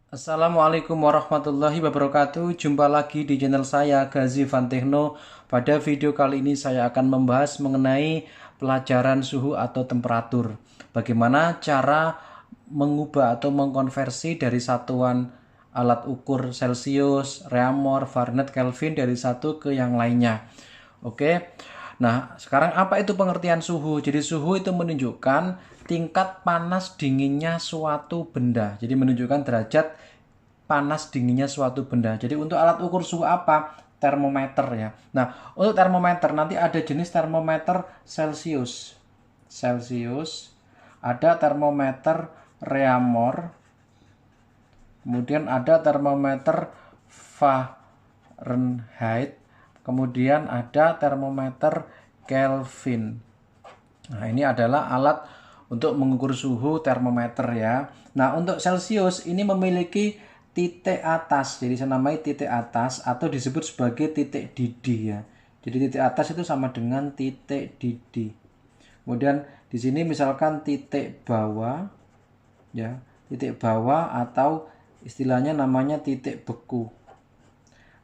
Assalamualaikum warahmatullahi wabarakatuh. Jumpa lagi di channel saya Gazi Van Techno. Pada video kali ini saya akan membahas mengenai pelajaran suhu atau temperatur. Bagaimana cara mengubah atau mengkonversi dari satuan alat ukur Celsius, Reaumur, Fahrenheit, Kelvin dari satu ke yang lainnya. Oke. Nah, sekarang apa itu pengertian suhu? Jadi suhu itu menunjukkan tingkat panas dinginnya suatu benda. Jadi menunjukkan derajat panas dinginnya suatu benda. Jadi untuk alat ukur suhu apa? Termometer ya. Nah, untuk termometer nanti ada jenis termometer Celsius. Celsius. Ada termometer Reaumur. Kemudian ada termometer Fahrenheit. Kemudian ada termometer Kelvin. Nah, ini adalah alat untuk mengukur suhu termometer ya. Nah, untuk Celsius ini memiliki titik atas. Jadi saya namai titik atas atau disebut sebagai titik didih ya. Jadi titik atas itu sama dengan titik didih. Kemudian di sini misalkan titik bawah ya, titik bawah atau istilahnya namanya titik beku.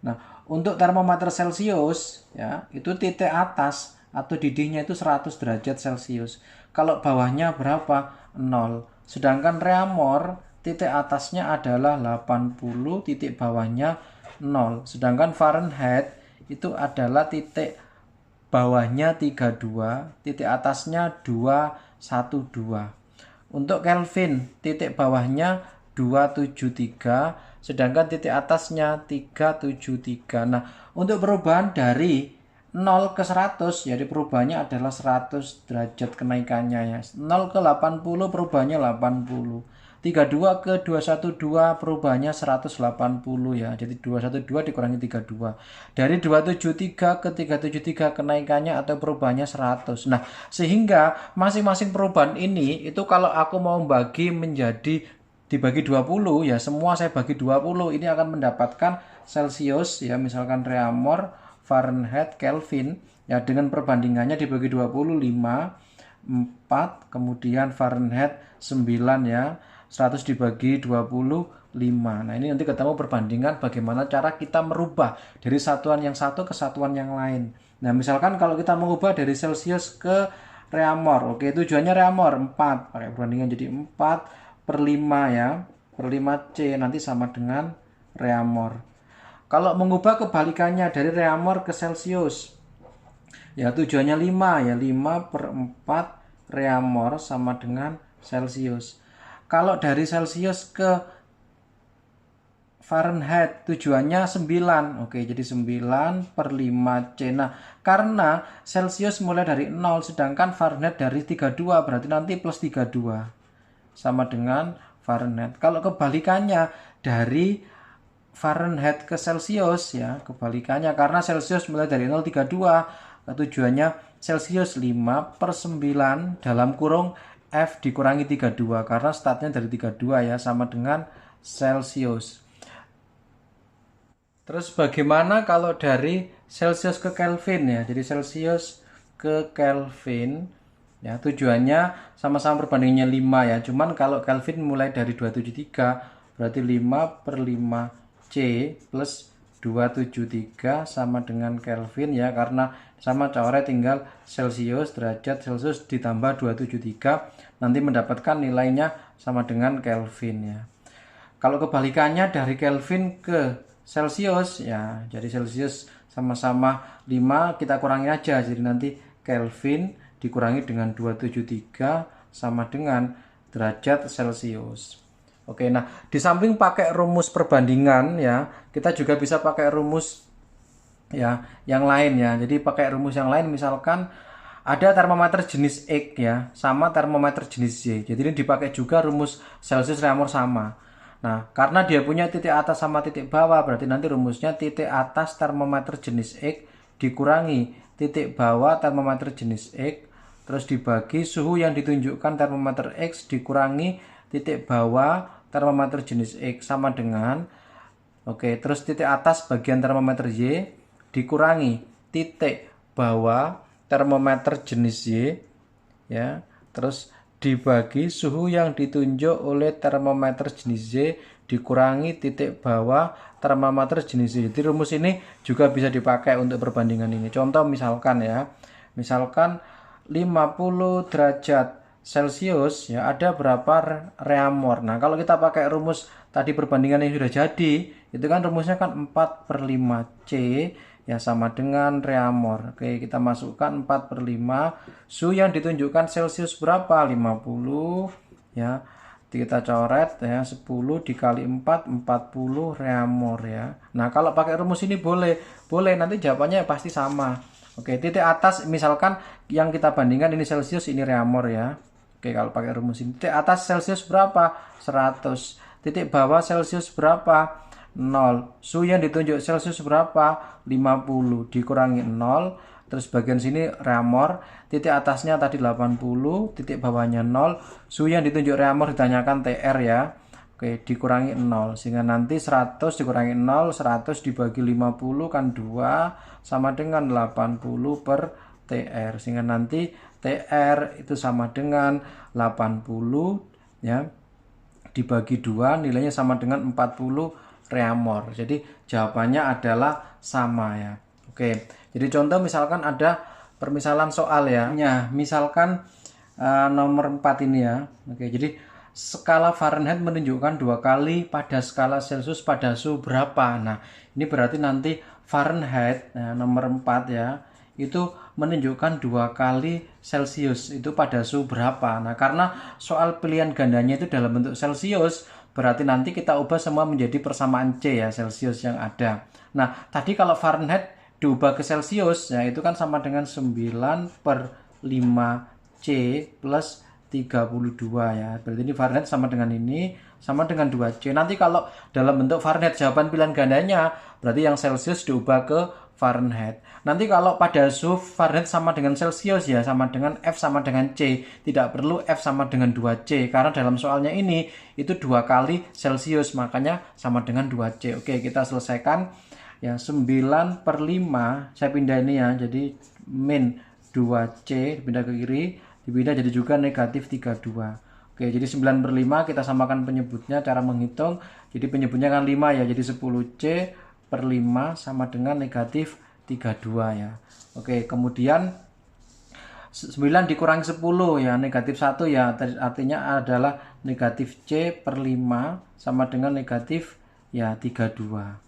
Nah, untuk termometer Celsius ya, itu titik atas atau didihnya itu 100 derajat Celcius. Kalau bawahnya berapa? 0. Sedangkan Reaumur titik atasnya adalah 80, titik bawahnya 0. Sedangkan Fahrenheit itu adalah titik bawahnya 32, titik atasnya 212. Untuk Kelvin, titik bawahnya 273, sedangkan titik atasnya 373. Nah, untuk perubahan dari 0 ke 100, jadi perubahannya adalah 100 derajat kenaikannya ya. 0 ke 80 perubahannya 80. 32 ke 212 perubahannya 180 ya. Jadi 212 dikurangi 32. Dari 273 ke 373 kenaikannya atau perubahannya 100. Nah, sehingga masing-masing perubahan ini itu kalau aku mau bagi menjadi dibagi 20 ya, semua saya bagi 20, ini akan mendapatkan Celsius ya, misalkan Reaumur, Fahrenheit, Kelvin ya, dengan perbandingannya dibagi 20, 5, 4, kemudian Fahrenheit 9 ya, 100 dibagi 25. Nah, ini nanti ketemu perbandingan bagaimana cara kita merubah dari satuan yang satu ke satuan yang lain. Nah, misalkan kalau kita mengubah dari Celsius ke Reaumur, oke, tujuannya Reaumur 4, pakai perbandingan jadi 4 per 5 ya, per 5 C nanti sama dengan Reaumur. Kalau mengubah kebalikannya dari Reaumur ke Celsius, ya tujuannya 5 ya, 5 per 4 Reaumur sama dengan Celsius. Kalau dari Celsius ke Fahrenheit tujuannya 9. Oke, jadi 9 per 5 C. Nah, karena Celsius mulai dari 0 sedangkan Fahrenheit dari 32, berarti nanti plus 32 sama dengan Fahrenheit. Kalau kebalikannya dari Fahrenheit ke Celsius ya, kebalikannya karena Celsius mulai dari 032, tujuannya Celsius 5 per 9 dalam kurung F dikurangi 32 karena startnya dari 32 ya, sama dengan Celsius. Terus bagaimana kalau dari Celsius ke Kelvin ya? Jadi Celsius ke Kelvin ya, tujuannya sama-sama perbandingannya 5 ya. Cuman kalau Kelvin mulai dari 273 berarti 5 per 5 C plus 273 sama dengan Kelvin ya, karena sama coret tinggal Celsius, derajat Celsius ditambah 273 nanti mendapatkan nilainya sama dengan Kelvin ya. Kalau kebalikannya dari Kelvin ke Celsius ya, jadi Celsius sama-sama 5 kita kurangi aja, jadi nanti Kelvin dikurangi dengan 273 sama dengan derajat Celsius. Oke, nah di samping pakai rumus perbandingan ya, kita juga bisa pakai rumus ya yang lain ya. Jadi pakai rumus yang lain, misalkan ada termometer jenis X ya, sama termometer jenis Y. Jadi ini dipakai juga rumus Celsius Reaumur sama. Nah, karena dia punya titik atas sama titik bawah, berarti nanti rumusnya titik atas termometer jenis X dikurangi titik bawah termometer jenis X, terus dibagi suhu yang ditunjukkan termometer X dikurangi titik bawah termometer jenis X sama dengan, oke, terus titik atas bagian termometer Y dikurangi titik bawah termometer jenis Y ya, terus dibagi suhu yang ditunjuk oleh termometer jenis Z dikurangi titik bawah termometer jenis Z. Jadi rumus ini juga bisa dipakai untuk perbandingan ini. Contoh misalkan ya, misalkan 50 derajat Celcius ya, ada berapa reaumur. Nah, kalau kita pakai rumus tadi perbandingan yang sudah jadi, itu kan rumusnya kan 4/5 C ya sama dengan reaumur. Oke, kita masukkan 4/5. Suhu yang ditunjukkan Celcius berapa? 50 ya. Kita coret ya, 10 dikali 4, 40 reaumur ya. Nah, kalau pakai rumus ini boleh nanti jawabannya pasti sama. Oke, titik atas misalkan yang kita bandingkan ini Celcius, ini reaumur ya. Oke, kalau pakai rumus ini titik atas Celcius berapa? 100. Titik bawah Celcius berapa? 0. Suhu yang ditunjuk Celcius berapa? 50 dikurangi 0. Terus bagian sini reaumur, titik atasnya tadi 80, titik bawahnya 0. Suhu yang ditunjuk reaumur ditanyakan TR ya. Oke, dikurangi 0. Sehingga nanti 100 dikurangi 0, 100 dibagi 50 kan 2 sama dengan 80 per TR. Sehingga nanti TR itu sama dengan 80 ya dibagi 2, nilainya sama dengan 40 reaumur. Jadi jawabannya adalah sama ya. Oke, jadi contoh misalkan ada permisalan soal ya. Misalkan nomor 4 ini ya. Oke, jadi skala Fahrenheit menunjukkan 2 kali pada skala Celcius pada suhu berapa. Nah, ini berarti nanti Fahrenheit nomor 4 ya, itu menunjukkan 2 kali Celcius itu pada suhu berapa. Nah, karena soal pilihan gandanya itu dalam bentuk Celcius, berarti nanti kita ubah semua menjadi persamaan C ya, Celcius yang ada. Nah, tadi kalau Fahrenheit diubah ke Celcius, ya itu kan sama dengan 9/5C plus 32 ya. Berarti ini Fahrenheit sama dengan ini, sama dengan 2C. Nanti kalau dalam bentuk Fahrenheit jawaban pilihan gandanya, berarti yang Celcius diubah ke Fahrenheit. Nanti kalau pada suhu Fahrenheit sama dengan Celcius ya, sama dengan F sama dengan C. Tidak perlu F sama dengan 2C, karena dalam soalnya ini itu 2 kali Celcius, makanya sama dengan 2C. Oke, kita selesaikan. Ya, 9/5 saya pindah ini ya, jadi min 2C dipindah ke kiri, dipindah jadi juga negatif 32. Oke, jadi 9/5 kita samakan penyebutnya, cara menghitung. Jadi penyebutnya kan 5 ya, jadi 10C/5 sama dengan negatif 32 ya. Oke, kemudian 9 dikurangi 10 ya, negatif 1 ya, artinya adalah negatif C/5 sama dengan negatif ya 32.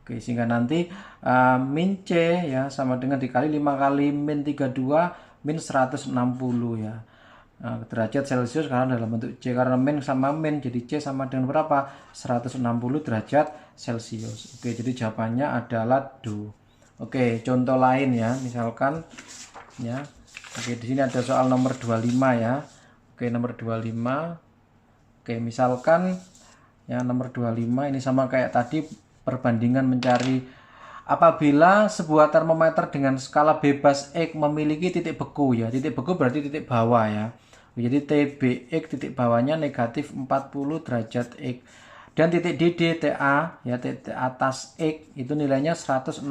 Oke, sehingga nanti min C ya sama dengan dikali 5 kali min 32 min 160 ya. Nah, derajat Celcius karena dalam bentuk C, karena min sama min jadi C sama dengan berapa? 160 derajat Celcius. Oke, jadi jawabannya adalah do. Oke, contoh lain ya, misalkan ya. Oke, di sini ada soal nomor 25 ya. Oke, nomor 25. Oke, misalkan ya nomor 25 ini sama kayak tadi, perbandingan mencari apabila sebuah termometer dengan skala bebas X memiliki titik beku ya. Titik beku berarti titik bawah ya. Jadi TBX titik bawahnya negatif 40 derajat X. Dan titik DD TA ya, titik atas X itu nilainya 160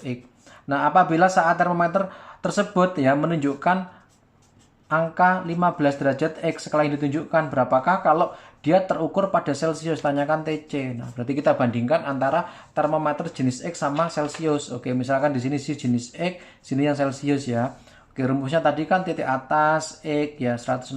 X. Nah, apabila saat termometer tersebut ya menunjukkan angka 15 derajat X skala yang ditunjukkan, berapakah kalau dia terukur pada Celcius? Tanyakan TC. Nah, berarti kita bandingkan antara termometer jenis X sama Celcius. Oke, misalkan di sini sih jenis X, sini yang Celcius ya. Oke, rumusnya tadi kan titik atas X ya 160,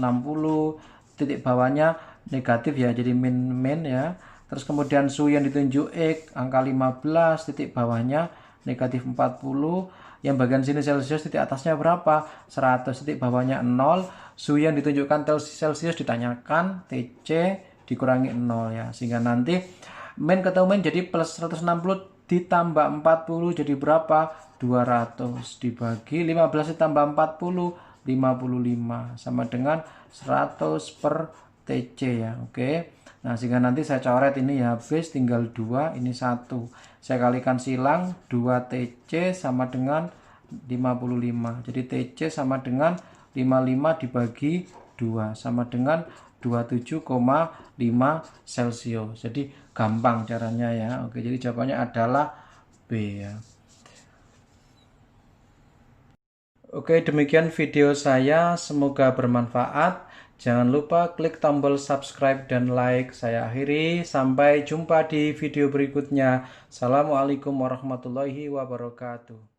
titik bawahnya negatif ya, jadi min ya. Terus kemudian suhu yang ditunjuk X angka 15, titik bawahnya negatif 40. Yang bagian sini Celcius, titik atasnya berapa? 100, titik bawahnya 0. Suhu yang ditunjukkan Celcius ditanyakan TC dikurangi 0 ya. Sehingga nanti min ketemu min jadi plus 160 ditambah 40 jadi berapa? 200 dibagi 15 ditambah 40 55 sama dengan 100 per TC ya. Oke. Nah, sehingga nanti saya coret ini ya, habis tinggal 2, ini 1. Saya kalikan silang, 2TC sama dengan 55. Jadi TC sama dengan 55 dibagi 2 sama dengan 27,5 Celcius. Jadi gampang caranya ya. Oke, jadi jawabannya adalah B ya. Oke, demikian video saya, semoga bermanfaat. Jangan lupa klik tombol subscribe dan like. Saya akhiri, sampai jumpa di video berikutnya. Assalamualaikum warahmatullahi wabarakatuh.